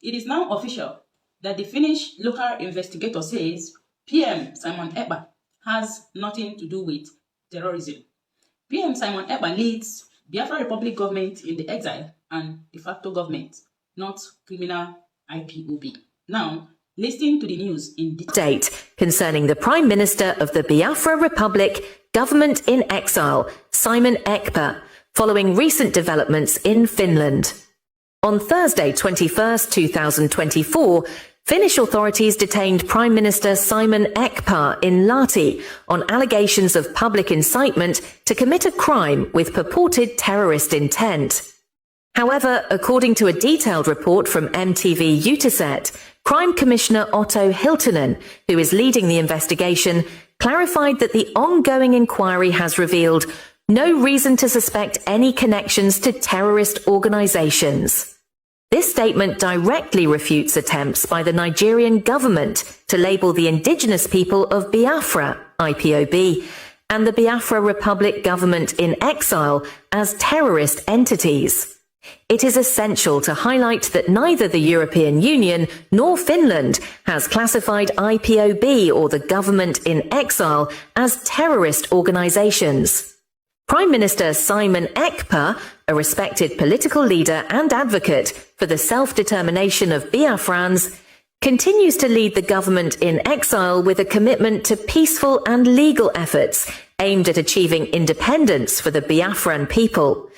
It is now official that the Finnish local investigator says PM Simon Ekpa has nothing to do with terrorism. PM Simon Ekpa leads Biafra Republic government in the exile and de facto government, not criminal IPOB. Now, listen to the news in detail. Update concerning the Prime Minister of the Biafra Republic government in exile, Simon Ekpa, following recent developments in Finland. On Thursday, 21st, 2024, Finnish authorities detained Prime Minister Simon Ekpa in Lahti on allegations of public incitement to commit a crime with purported terrorist intent. However, according to a detailed report from MTV Uutiset, Crime Commissioner Otto Hiltunen, who is leading the investigation, clarified that the ongoing inquiry has revealed no reason to suspect any connections to terrorist organizations. This statement directly refutes attempts by the Nigerian government to label the indigenous people of Biafra, IPOB, and the Biafra Republic government in exile as terrorist entities. It is essential to highlight that neither the European Union nor Finland has classified IPOB or the government in exile as terrorist organizations. Prime Minister Simon Ekpa, a respected political leader and advocate for the self-determination of Biafrans, continues to lead the government in exile with a commitment to peaceful and legal efforts aimed at achieving independence for the Biafran people.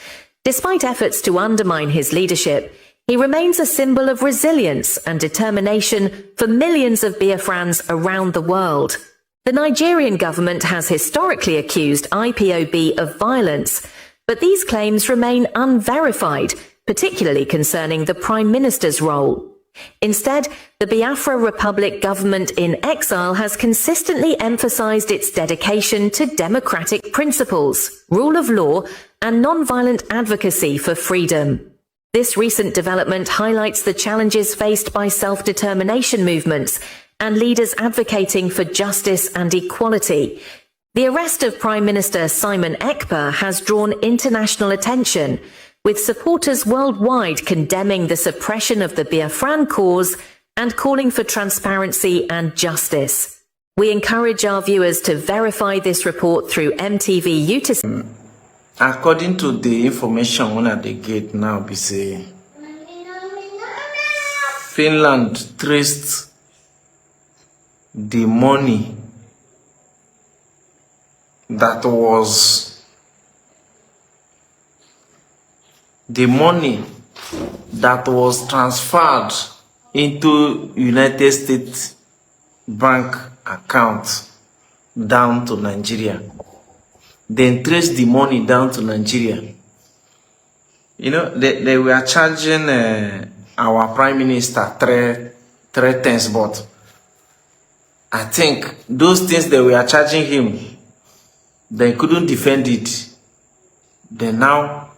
Despite efforts to undermine his leadership, he remains a symbol of resilience and determination for millions of Biafrans around the world. The Nigerian government has historically accused IPOB of violence, but these claims remain unverified, particularly concerning the Prime Minister's role. Instead, the Biafra Republic government in exile has consistently emphasized its dedication to democratic principles, rule of law, and non-violent advocacy for freedom. This recent development highlights the challenges faced by self-determination movements and leaders advocating for justice and equality. The arrest of Prime Minister Simon Ekpa has drawn international attention, with supporters worldwide condemning the suppression of the Biafran cause and calling for transparency and justice. We encourage our viewers to verify this report through MTV Uutiset. According to the information at the gate now, we say Finland traced the money that was transferred into United States bank account down to Nigeria. Then trace the money down to Nigeria. You know, they were charging our Prime Minister three things, but I think those things they were charging him, they couldn't defend it. They now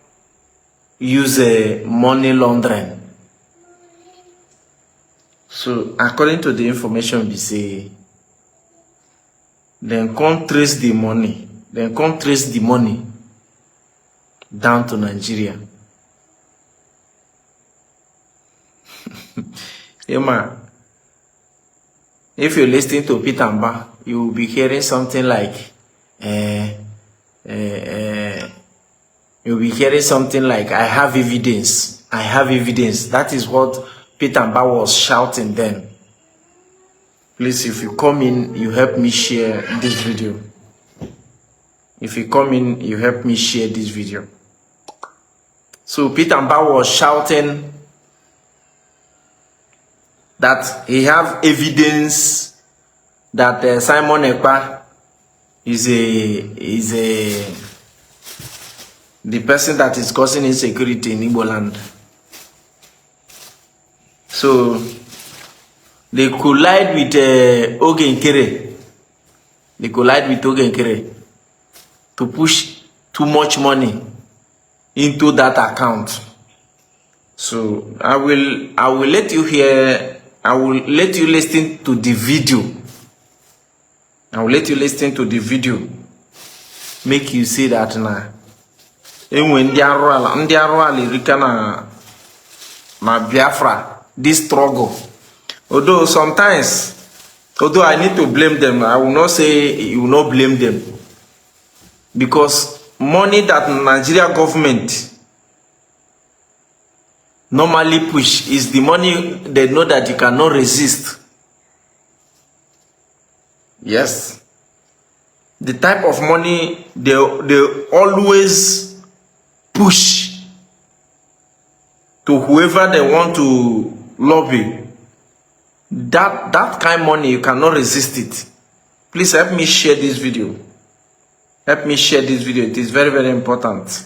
use money laundering. So according to the information we say, they can't trace the money. They can't trace the money down to Nigeria. Emma, if you're listening to Peter Mba, you will be hearing something like, you'll be hearing something like, I have evidence. I have evidence. That is what Peter Mba was shouting then. Please, if you come in, you help me share this video. If you come in, you help me share this video. So Peter Mba was shouting that he have evidence that Simon Ekpa is the person that is causing insecurity in Igbo land. So they collide with Oge Nkere. They collide with Oge Nkere to push too much money into that account. So I will let you hear. I will let you listen to the video. I will let you listen to the video. Make you see that now. And when they are Biafra, this struggle. Although sometimes, although I need to blame them, I will not say you will not blame them. Because money that Nigeria government normally push is the money they know that you cannot resist. Yes. The type of money they always push to whoever they want to lobby. That kind of money, you cannot resist it. Please help me share this video. Help me share this video. It is very, very important.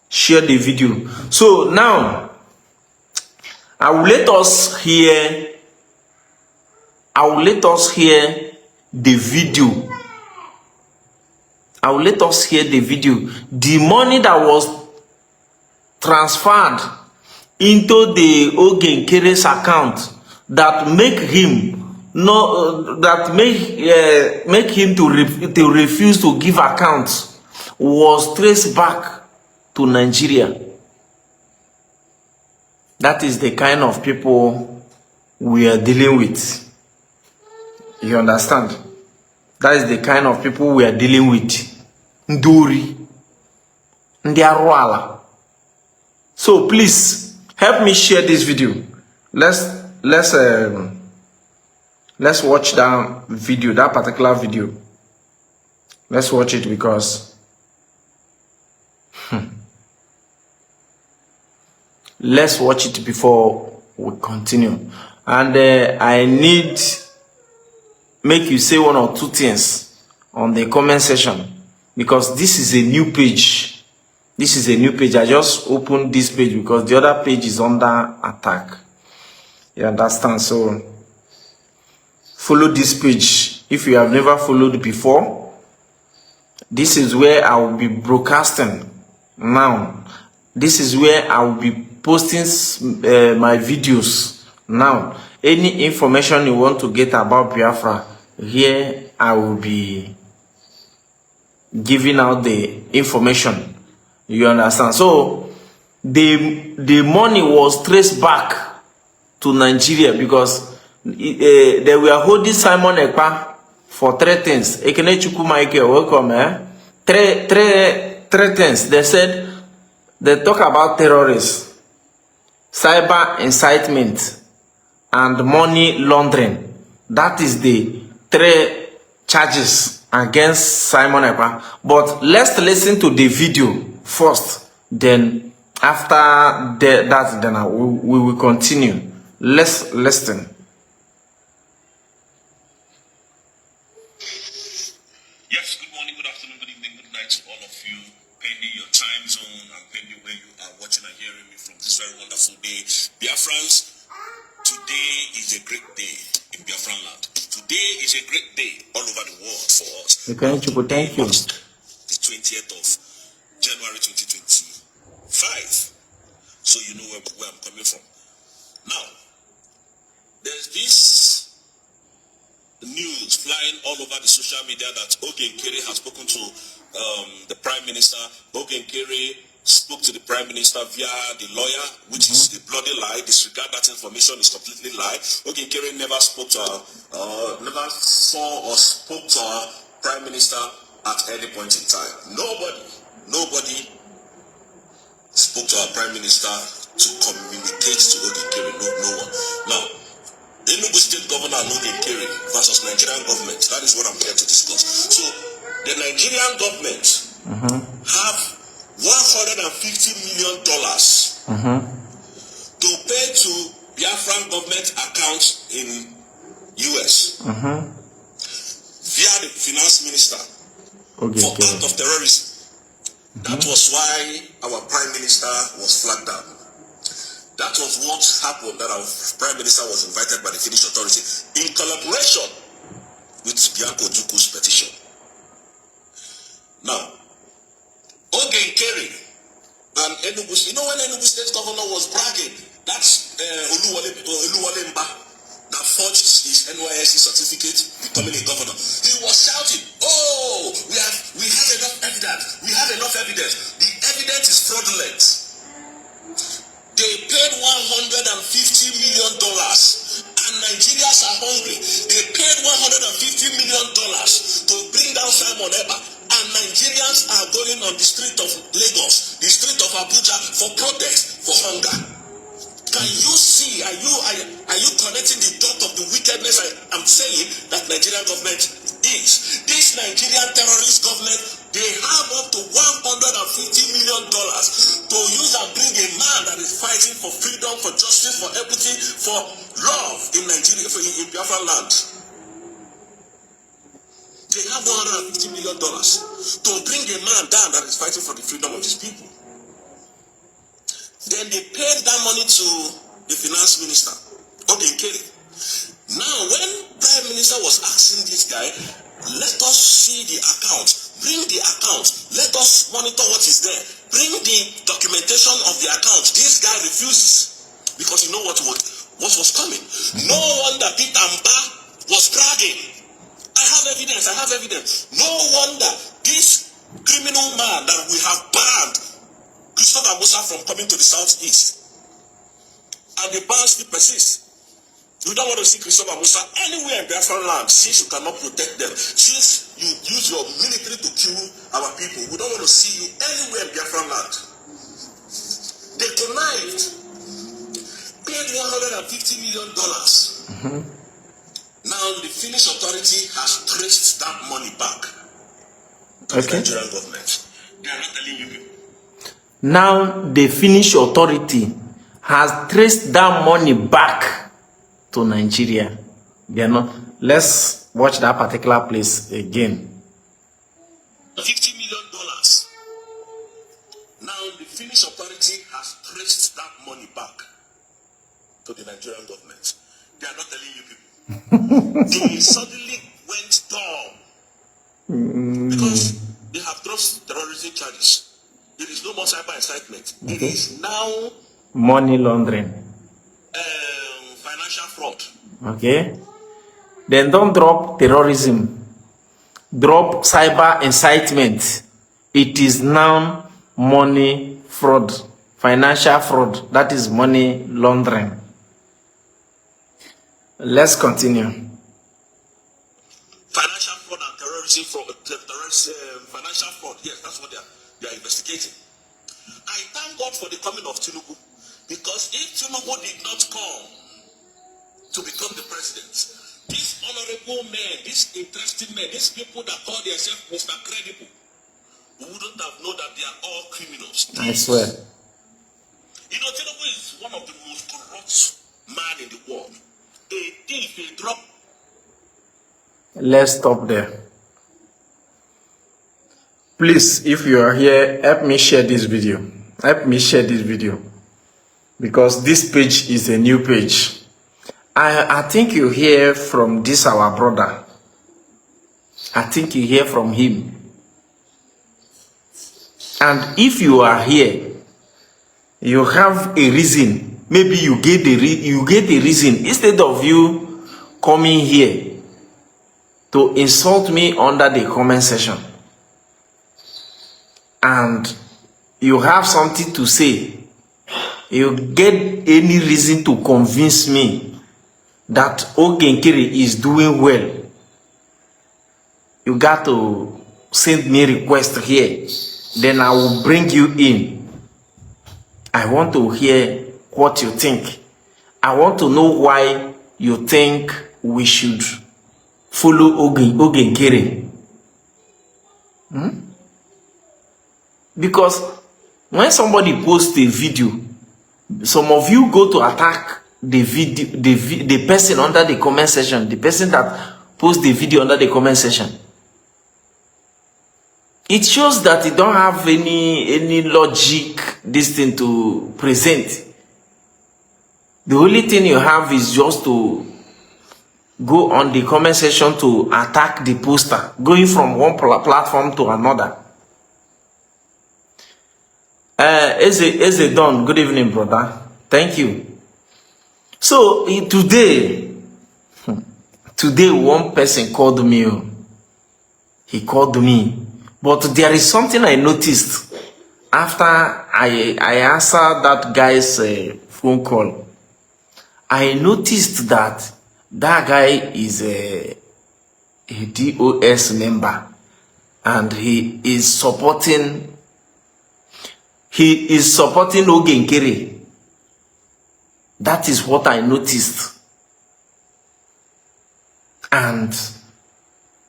Share the video. So now, I will let us hear the video. I will let us hear the video. The money that was transferred into the Oge Nkere's account that make him to refuse to give accounts was traced back to Nigeria. That is the kind of people we are dealing with. You understand? That is the kind of people we are dealing with. Nduri. Ndiarwala. So please help me share this video. Let's watch that video, that particular video. Let's watch it because let's watch it before we continue. And I need make you say one or two things on the comment section because this is a new page. This is a new page. I just opened this page because the other page is under attack. You understand? So follow this page if you have never followed before. This is where I will be broadcasting now. This is where I will be posting my videos now. Any information you want to get about Biafra, here I will be giving out the information. You understand? So the money was traced back to Nigeria because they were holding Simon Ekpa for 3 things. Ekene Chukwumaike, welcome. Three things. They said they talk about terrorists, cyber incitement, and money laundering. That is the 3 charges against Simon Ekpa. But let's listen to the video first. Then after that, then we will continue. Let's listen. Yes, good morning, good afternoon, good evening, good night to all of you, pending your time zone and pending where you are watching and hearing me from this very wonderful day. Biafrans, today is a great day in Biafran land. Today is a great day all over the world for us. Okay, thank you. The 20th of January 2025. So you know where I'm coming from. Now, there's this news flying all over the social media that Oge Nkere has spoken to the Prime Minister. Oge Nkere spoke to the Prime Minister via the lawyer, which is a bloody lie. Disregard that information, is completely lie. Oge Nkere never spoke to never saw or spoke to our Prime Minister at any point in time. Nobody spoke to our Prime Minister to communicate to Oge Nkere. No one. Now, the Enugu State Governor Oge Nkere versus Nigerian government. That is what I'm here to discuss. So, the Nigerian government have $150 million to pay to Biafran government accounts in US via the finance minister for act of terrorism. That was why our Prime Minister was flagged down. That was what happened, that our Prime Minister was invited by the Finnish authority in collaboration with Bianco Duku's petition. Now, Oge Nkere and Enugu, you know when Enugu State Governor was bragging, that's Oluwole Mba that forged his NYSC certificate becoming a governor. He was shouting, oh, we have enough evidence. We have enough evidence. The evidence is fraudulent. They paid $150 million, and Nigerians are hungry. They paid $150 million to bring down Simon Ekpa, and Nigerians are going on the street of Lagos, the street of Abuja for protest, for hunger. Can you see? Are you connecting the dot of the wickedness I'm saying that Nigerian government is? This Nigerian terrorist government, they have up to $150 million to use and bring a man that is fighting for freedom, for justice, for equity, for love in Nigeria, in Biafra land. They have $150 million to bring a man down that is fighting for the freedom of his people. Then they paid that money to the finance minister, Oge Nkere. Now, when Prime Minister was asking this guy, let us see the account, bring the account, let us monitor what is there, bring the documentation of the account. This guy refuses because he knows what was coming. No wonder Peter Mba was bragging. I have evidence. No wonder this criminal man that we have banned Christopher Musa from coming to the southeast, and the ban still persists. We don't want to see Christopher Musa anywhere in Biafran land, since you cannot protect them, since you use your military to kill our people. We don't want to see you anywhere in Biafran land. They connived, paid $150 million. Now the Finnish authority has traced that money back to the Nigerian government. They are not telling you people. Now the Finnish authority has traced that money back to Nigeria. You know, let's watch that particular place again. $50 million. Now the Finnish authority has traced that money back to the Nigerian government. They are not telling you people. They suddenly went down because they have dropped terrorism charges. There is no more cyber incitement. Okay. It is now money laundering, financial fraud. Okay. Then don't drop terrorism. Drop cyber incitement. It is now money fraud, financial fraud. That is money laundering. Let's continue. Financial fraud and terrorism fraud, financial fraud. Yes, that's what they are investigating. I thank God for the coming of Tinubu, because if Tinubu did not come to become the president, these honorable men, these interesting men, these people that call themselves Mr. Credible, we wouldn't have known that they are all criminals. I swear. You know, Tinubu is one of the most corrupt men in the world. A thief, a drug. Let's stop there. Please, if you are here, help me share this video. Help me share this video. Because this page is a new page. I think you hear from this our brother. I think you hear from him. And if you are here, you have a reason. Maybe you get a reason. Instead of you coming here to insult me under the comment section, and you have something to say, you get any reason to convince me that Oge Nkere is doing well, you got to send me a request here. Then I will bring you in. I want to hear what you think. I want to know why you think we should follow Oge Nkere. Because when somebody posts a video, some of you go to attack the video, the person under the comment section, the person that posts the video under the comment section. It shows that you don't have any logic, this thing to present. The only thing you have is just to go on the comment section to attack the poster, going from one platform to another. Eze Don, good evening, brother. Thank you. So today one person called me. He called me. But there is something I noticed after I answered that guy's phone call, I noticed that guy is a DOS member, and he is supporting Oge Nkere. That is what I noticed. And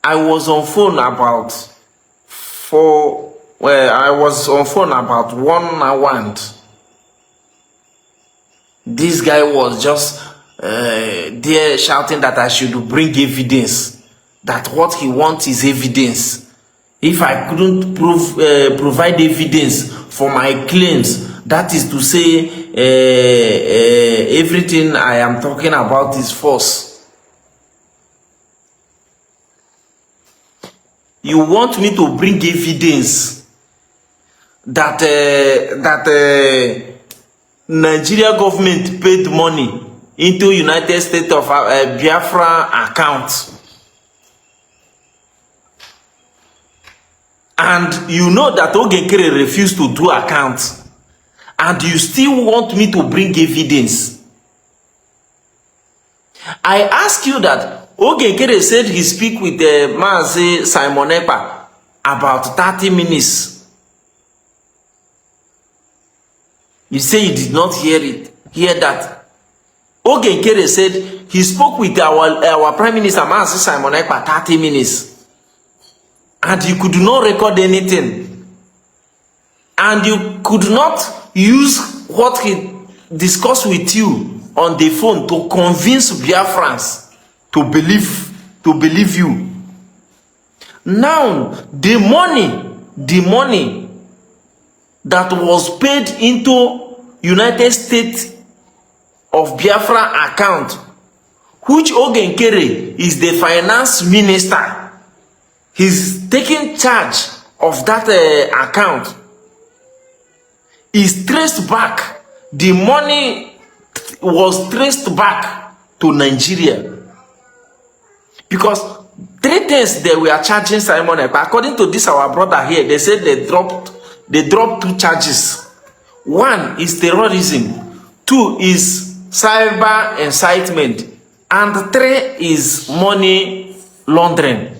I was on phone about 1 hour, and this guy was just there shouting that I should bring evidence, that what he wants is evidence. If I couldn't provide evidence for my claims, that is to say everything I am talking about is false. You want me to bring evidence that Nigeria government paid money into United States of Biafra account, and you know that Oge Nkere refused to do account, and you still want me to bring evidence? I ask you that Oge Nkere said he speak with the Mazi Simon Ekpa about 30 minutes. You say you did not hear that. Oge Nkere said he spoke with our Prime Minister Mazi Simon Ekpa 30 minutes. And you could not record anything. And you could not use what he discussed with you on the phone to convince Biafrans to believe you. Now, the money that was paid into United States of Biafra account, which Oge Nkere is the finance minister, he's taking charge of that account, is traced back. The money was traced back to Nigeria. Because 3 things they were charging Simon Ekpa. According to this our brother here, they said they dropped 2 charges. 1 is terrorism, 2 is cyber incitement, and 3 is money laundering.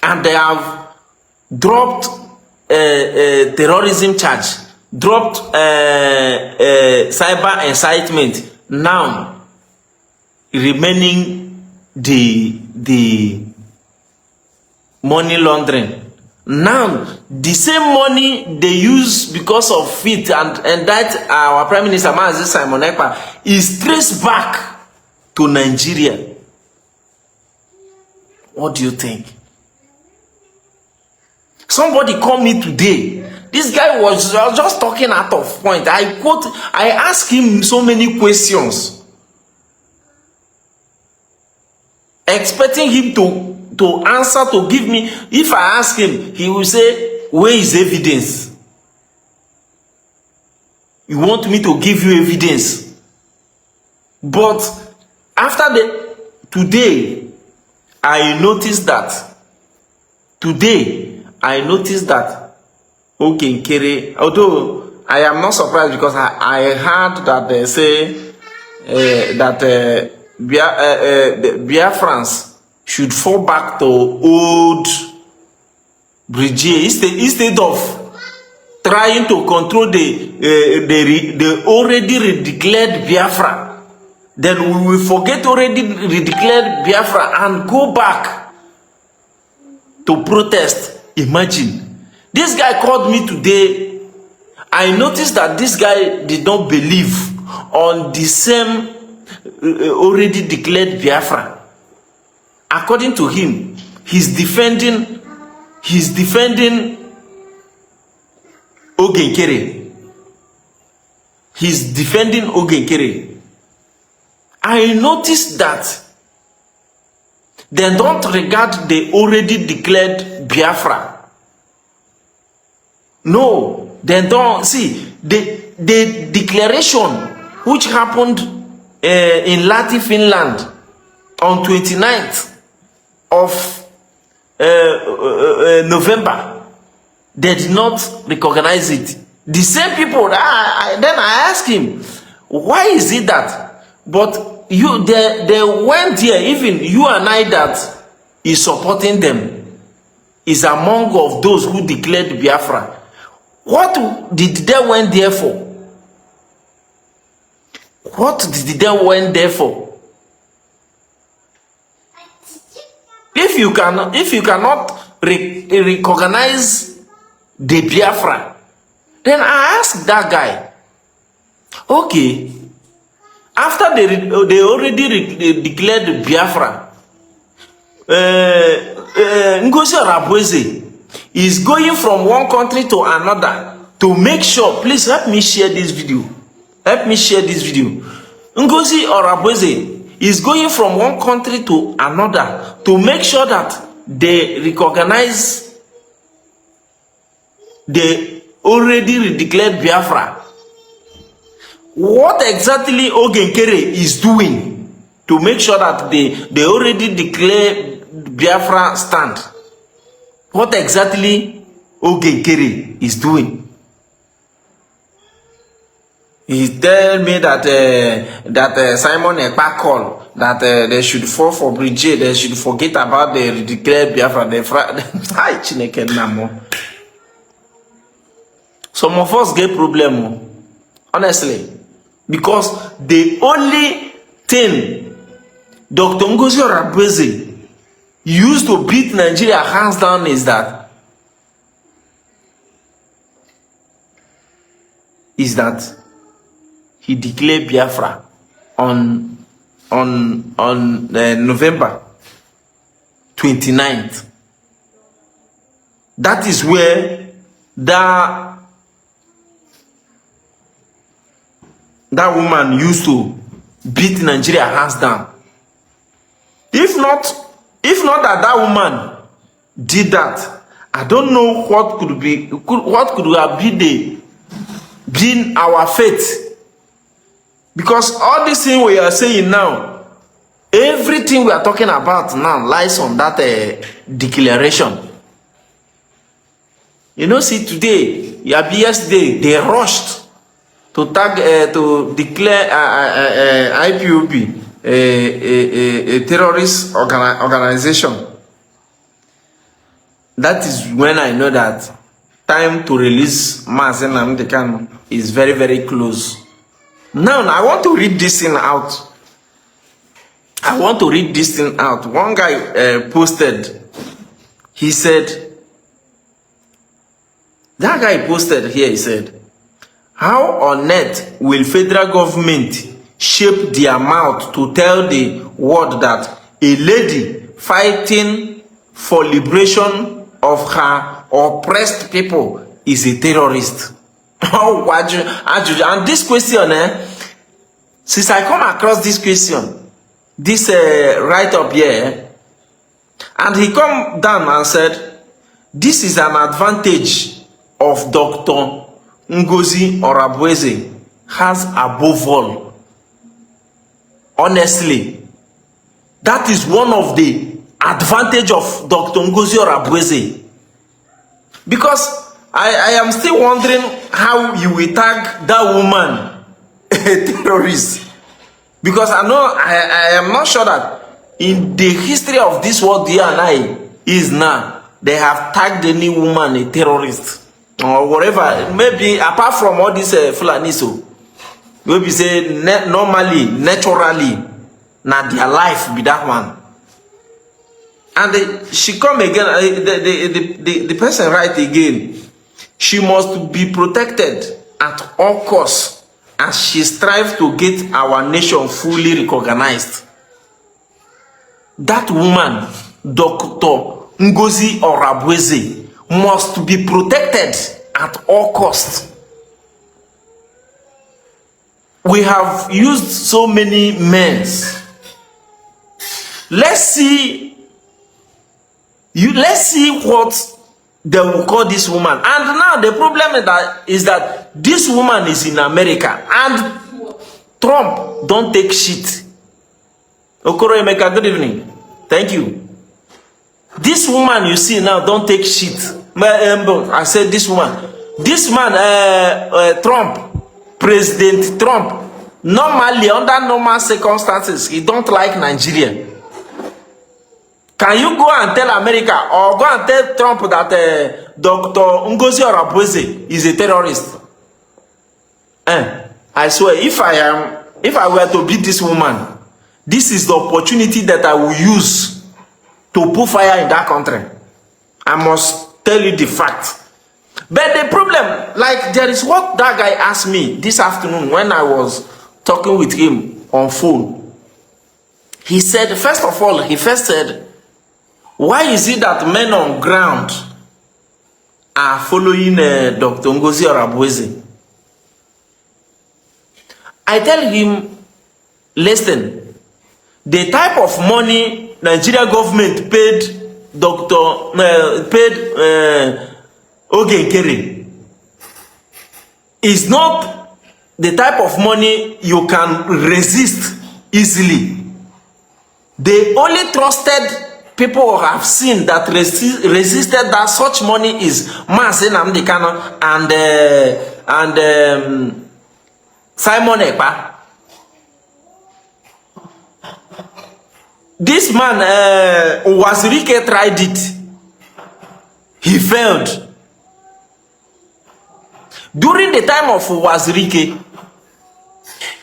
And they have dropped terrorism charge, dropped cyber incitement. Now remaining the money laundering. Now the same money they use because of it, and that our Prime Minister Mazi Simon Ekpa is traced back to Nigeria. What do you think? Somebody called me today. This guy was just talking out of point. I asked him so many questions, expecting him to answer, to give me. If I ask him, he will say, where is evidence? You want me to give you evidence? But after today, I noticed that Oge Nkere, although I am not surprised, because I heard that they say that Biafrans should fall back to old Brigier instead of trying to control the already declared Biafra. Then we will forget already declared Biafra and go back to protest. Imagine. This guy called me today. I noticed that this guy did not believe on the same already declared Biafra. According to him, he's defending Oge Nkere. He's defending Oge Nkere. I noticed that they don't regard the already declared Biafra. No, they don't. See, the declaration which happened in Lati, Finland on 29th of November they did not recognize it. The same people, then I asked him, why is it that? But they went there, even you and I that is supporting them, is among of those who declared Biafra. What did they went there for? What did they went there for? If you cannot recognize the Biafra, then I asked that guy, okay, after they already declared Biafra, Ngozi Orabueze is going from one country to another to make sure, please help me share this video. Help me share this video. Ngozi Orabueze is going from one country to another to make sure that they recognize the already declared Biafra. What exactly Oge Nkere is doing to make sure that they already declare Biafra stand? What exactly Oge Nkere is doing? He tell me that Simon Ekpa call that they should fall for bridge, they should forget about the declared Biafra. Some of us get problem, honestly, because the only thing Dr. Ngozi Orabueze used to beat Nigeria hands down is that he declared Biafra on November 29th. That is where that woman used to beat Nigeria hands down. If not that woman did that, I don't know what could have been our fate. Because all this thing we are saying now, everything we are talking about now lies on that declaration. You know, see, today, yesterday, they rushed to declare IPOB a terrorist organization. That is when I know that time to release Mazen Nnamdi Kanu is very, very close. Now, I want to read this thing out. One guy posted, he said, that guy posted here, he said, how on earth will federal government shape their mouth to tell the world that a lady fighting for liberation of her oppressed people is a terrorist? And this question, since I come across this question, this write-up here, and he come down and said, this is an advantage of Dr. Ngozi Orabueze has above all. Honestly, that is one of the advantage of Dr. Ngozi Orabueze. Because I am still wondering how you will tag that woman a terrorist. Because I am not sure that in the history of this world you and I is now, they have tagged any woman a terrorist or whatever. Maybe apart from all this Fulani, so maybe say normally, naturally, now their life be that one. And she come again, the person write again, she must be protected at all costs as she strives to get our nation fully recognized. That woman, Dr. Ngozi Orabueze, must be protected at all costs. We have used so many means. Let's see what they will call this woman. And now the problem is that this woman is in America and Trump don't take shit. Okoro Emeka, good evening. Thank you. This woman you see now don't take shit. I said this woman. This man, Trump, President Trump, normally under normal circumstances, he don't like Nigeria. Can you go and tell America or go and tell Trump that Dr. Ngozi Orabueze is a terrorist? I swear, if I were to beat this woman, this is the opportunity that I will use to put fire in that country. I must tell you the fact. But the problem, like there is what that guy asked me this afternoon when I was talking with him on phone. He said, first of all, he first said, why is it that men on ground are following Dr. Ngozi Orabueze? I tell him, listen, the type of money Nigeria government paid Oge Nkere is not the type of money you can resist easily. The only trusted people who have seen that resisted that such money is Mazi Nnamdi Kanu and Simon Ekpa. This man, Wazirike, tried it. He failed. During the time of Wazirike,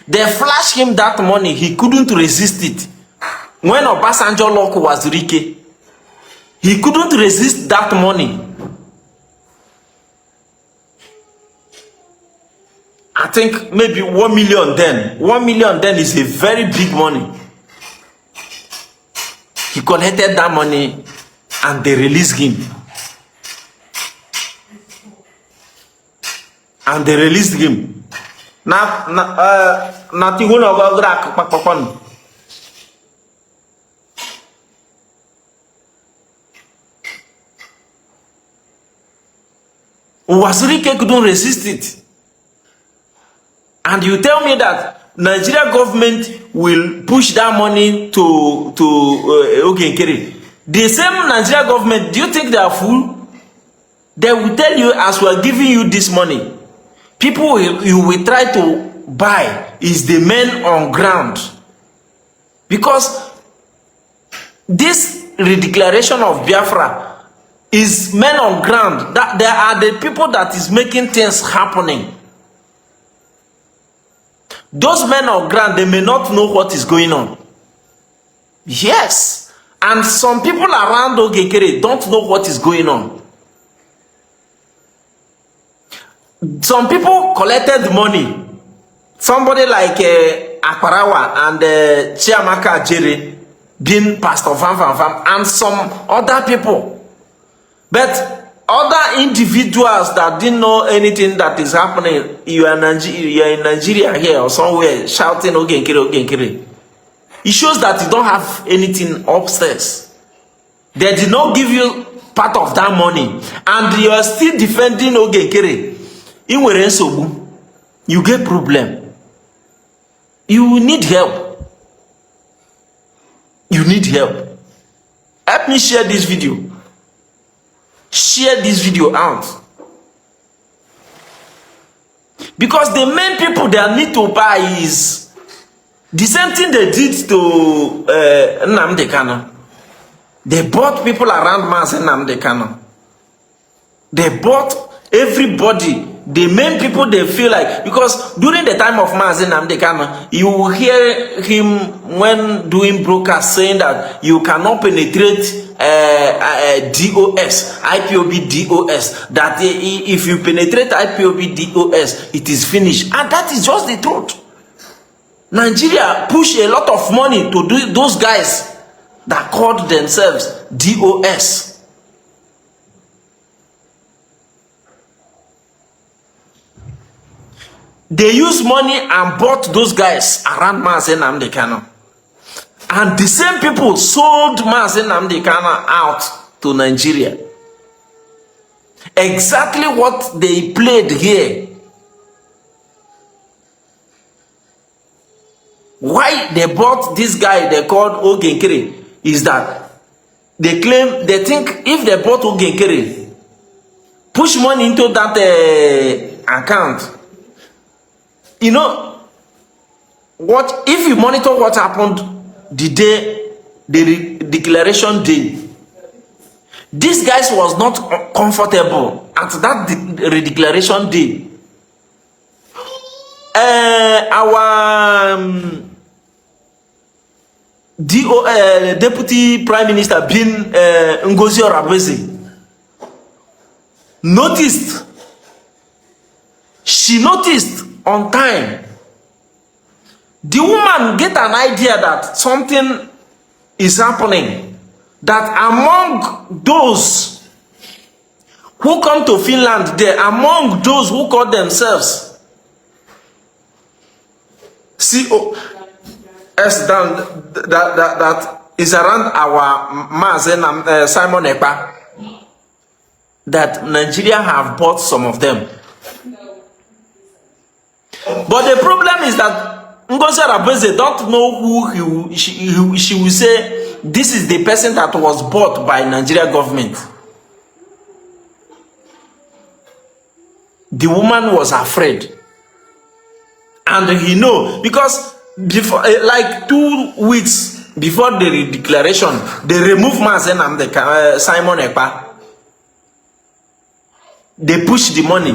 they flashed him that money. He couldn't resist it. When Obasanjo locked Wazirike, he couldn't resist that money. I think maybe 1 million then. 1 million then is a very big money. He collected that money and they released him. And they released him. Wazirike couldn't resist it. And you tell me that Nigeria government will push that money to Oge Nkere. The same Nigeria government, do you think they are fool? They will tell you, as we are giving you this money, people you will try to buy is the men on ground. Because this redeclaration of Biafra is men on ground. That there are the people that is making things happening. Those men on ground, they may not know what is going on. Yes. And some people around Oge Nkere don't know what is going on. Some people collected money. Somebody like Akparawa and Chiamaka Jere being Pastor Van, and some other people. But other individuals that didn't know anything that is happening, you are in Nigeria here or somewhere shouting Oge Nkere, Oge Nkere. It shows that you don't have anything upstairs. They did not give you part of that money, and you are still defending Oge Nkere. You get problem. You need help. You need help. Help me share this video. Share this video out. Because the main people that need to buy is the same thing they did to Nnamdi Kanu. They bought people around Mazi Nnamdi Kanu. They bought everybody. The main people, they feel like, because during the time of Mazi Nnamdi Kanu, you will hear him when doing broadcast saying that you cannot penetrate DOS, IPOB DOS, that if you penetrate IPOB DOS, it is finished. And that is just the truth. Nigeria pushed a lot of money to do those guys that called themselves DOS. They used money and bought those guys around Mazi Nnamdi Kanu. And the same people sold Mazi Nnamdi Kanu out to Nigeria. Exactly what they played here. Why they bought this guy they called Oge Nkere is that they claim, they think if they bought Oge Nkere, push money into that account. You know, what if you monitor what happened the day, the declaration day, these guys was not comfortable at that declaration day. Our Deputy Prime Minister bin Ngozi Orebeze noticed. She noticed on time. The woman get an idea that something is happening. That among those who come to Finland, there among those who call themselves COS, that is around our Mazen Simon Ekpa, that Nigeria have bought some of them. But the problem is that Ngozi Orebeze don't know who she will say this is the person that was bought by Nigeria government. The woman was afraid. And he know, because before, like 2 weeks before the declaration, they removed Mazen and the Simon Ekpa. They pushed the money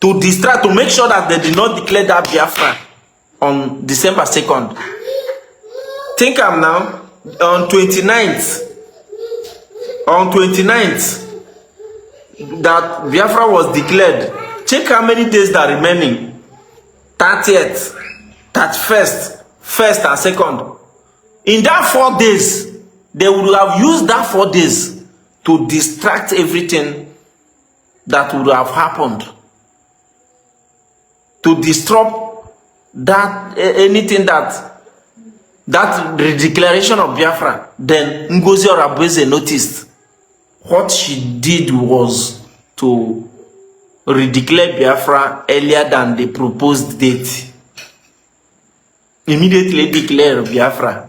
to distract, to make sure that they did not declare that Biafra on December 2nd. Think I'm now on 29th. On 29th, that Biafra was declared. Check how many days that remaining. 30th, 31st, 1st and 2nd. In that 4 days, they would have used that 4 days to distract everything that would have happened. To disrupt that anything that the declaration of Biafra. Then Ngozi Orebeze noticed. What she did was to redeclare Biafra earlier than the proposed date. Immediately declare Biafra.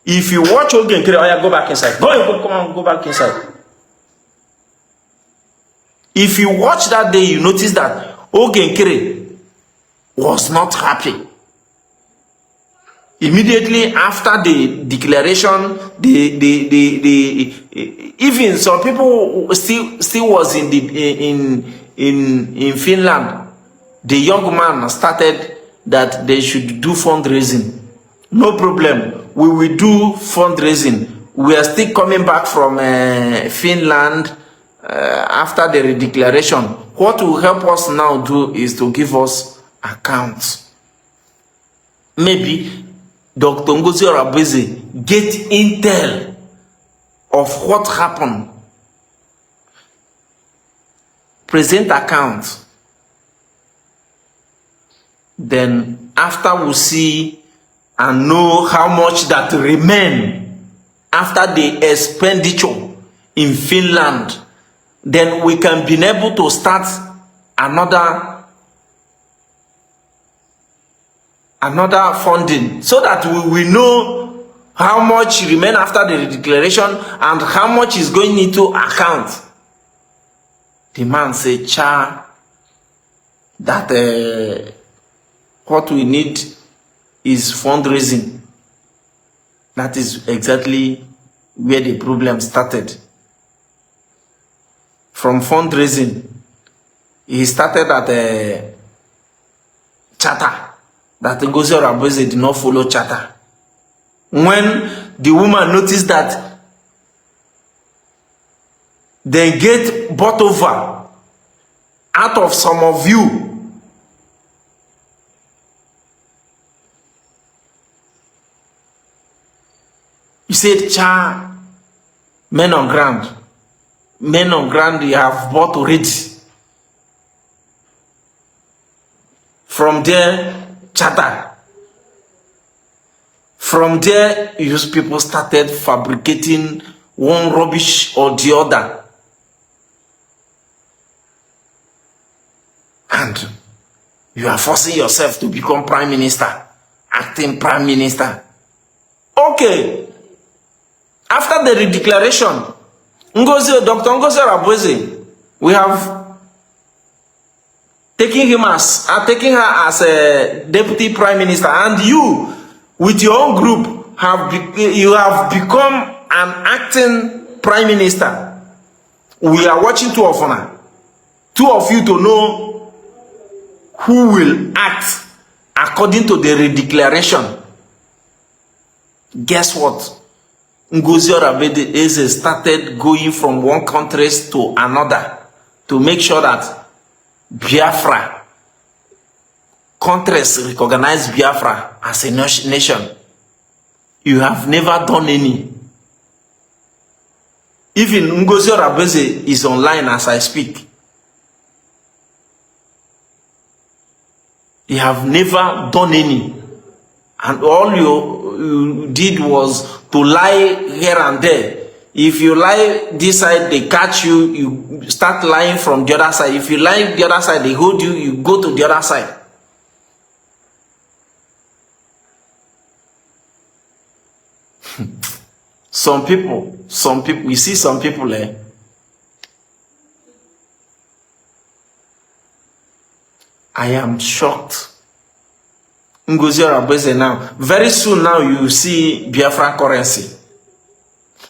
If you watch Oge Nkere, oh yeah, go back inside. Come on, go back inside. If you watch that day, you notice that Oge Nkere was not happy. Immediately after the declaration, even some people still was in Finland. The young man started that they should do fundraising. No problem. We will do fundraising. We are still coming back from Finland after the declaration. What will help us now do is to give us accounts. Maybe Dr. Ngozi Orebeze get intel of what happened. Present account. Then after we see and know how much that remain after the expenditure in Finland, then we can be able to start another funding, so that we will know how much remain after the declaration and how much is going into account. The man said, "Cha, that what we need is fundraising." That is exactly where the problem started. From fundraising, he started at a charter. That Ngozi Orebeze did not follow charter. When the woman noticed that they get bought over out of some of you, he said, "Cha, men on ground, you have bought already." From there, charter. From there, those people started fabricating one rubbish or the other. And you are forcing yourself to become prime minister, acting prime minister. Okay. After the declaration, Dr. Ngozi Arabueze, we have taken her as a deputy prime minister, and you, with your own group, you have become an acting prime minister. We are watching two of you to know who will act according to the redeclaration. Guess what? Ngozi Arabueze started going from one country to another to make sure that Biafra countries recognize Biafra as a nation. You have never done any. Even Ngozi Arabueze is online as I speak. You have never done any. And all you did was to lie here and there. If you lie this side, they catch you, you start lying from the other side. If you lie the other side, they hold you, you go to the other side. Some people, you see some people, I am shocked. Ngozi Arabueze now, very soon now you will see Biafran currency.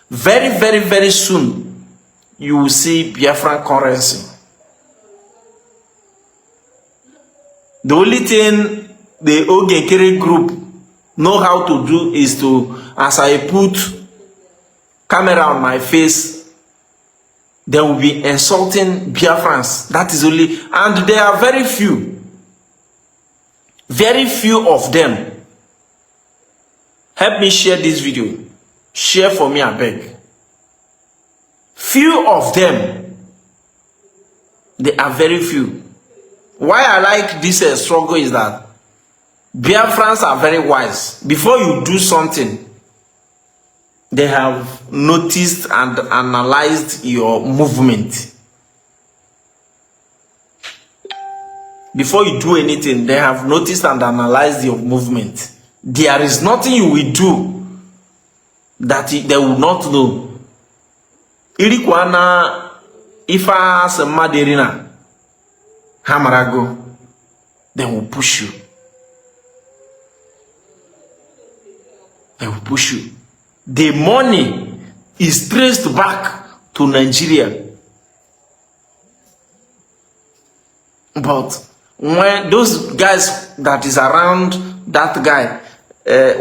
Very, very, very soon you will see Biafran currency. The only thing the Oge Nkere group know how to do is to, as I put camera on my face, they will be insulting Biafrans. That is only, and there are very few of them. Help me share this video. Share for me, I beg. Few of them. They are very few. Why I like this struggle is that Biafrans are very wise. Before you do something, they have noticed and analyzed your movement. Before you do anything, they have noticed and analyzed your movement. There is nothing you will do that they will not know. Irikwana ifa semaderina hamarago, they will push you. They will push you. The money is traced back to Nigeria. But when those guys that is around that guy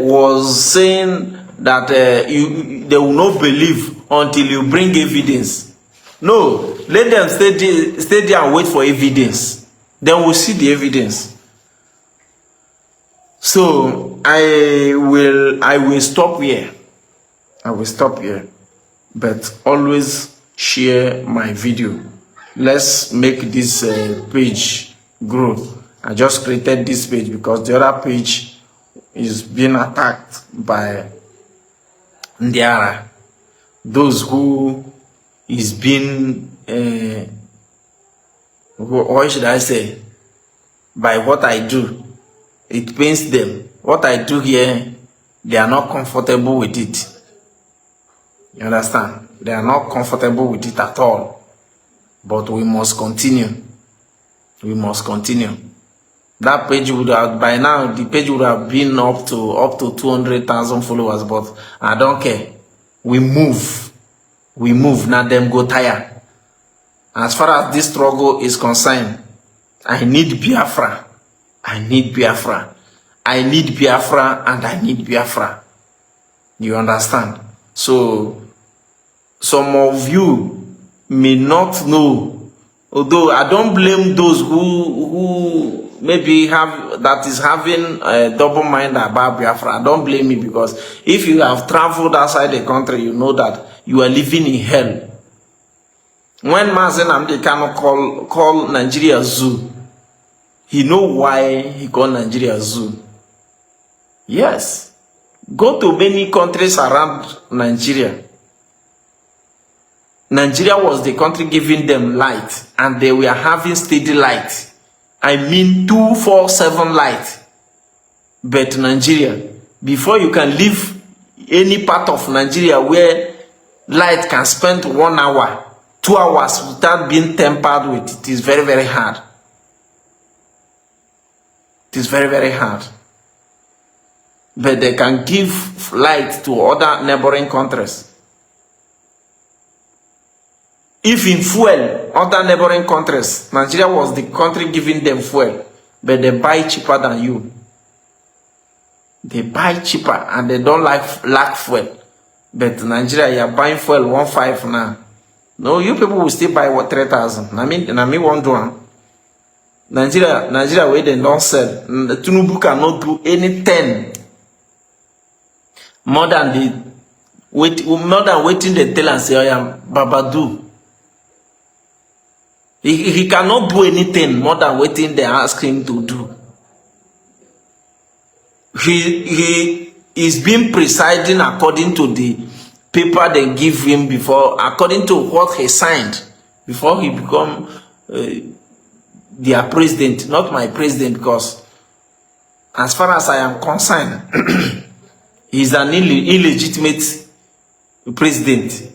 was saying that they will not believe until you bring evidence. No, let them stay there and wait for evidence. Then we'll see the evidence. So I will stop here. I will stop here. But always share my video. Let's make this page grow. I just created this page because the other page is being attacked by Ndiara. Those who is being what should I say, by what I do, it pains them. What I do here, they are not comfortable with it. You understand? They are not comfortable with it at all. But we must continue. We must continue. That page would have, by now, the page would have been up to 200,000 followers, but I don't care. We move. We move. Now them go tire. As far as this struggle is concerned, I need Biafra. I need Biafra. I need Biafra and I need Biafra. You understand? So, some of you may not know, although I don't blame those who maybe having a double mind about Biafra. I don't blame you, because if you have traveled outside the country, you know that you are living in hell. When Mazen Amdekano call Nigeria zoo, he know why he called Nigeria zoo. Yes. Go to many countries around Nigeria. Nigeria was the country giving them light, and they were having steady light. I mean 247 light. But Nigeria, before you can leave any part of Nigeria where light can spend 1 hour, 2 hours without being tampered with. It is very, very hard. It is very, very hard. But they can give light to other neighboring countries. If in fuel, other neighboring countries, Nigeria was the country giving them fuel, but they buy cheaper than you. They buy cheaper and they don't lack fuel. But Nigeria, you are buying fuel 1.5 now. No, you people will still buy what 3,000. I mean one do. Nigeria where they don't sell. Tinubu cannot do anything more than waiting they tell and say, I am Babadu. He cannot do anything more than waiting they ask him to do. He is being presiding according to the paper they give him before, according to what he signed before he become their president, not my president, because as far as I am concerned, he's an illegitimate president.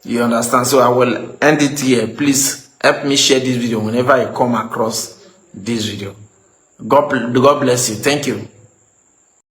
You understand? So I will end it here. Please help me share this video whenever I come across this video. God bless you. Thank you.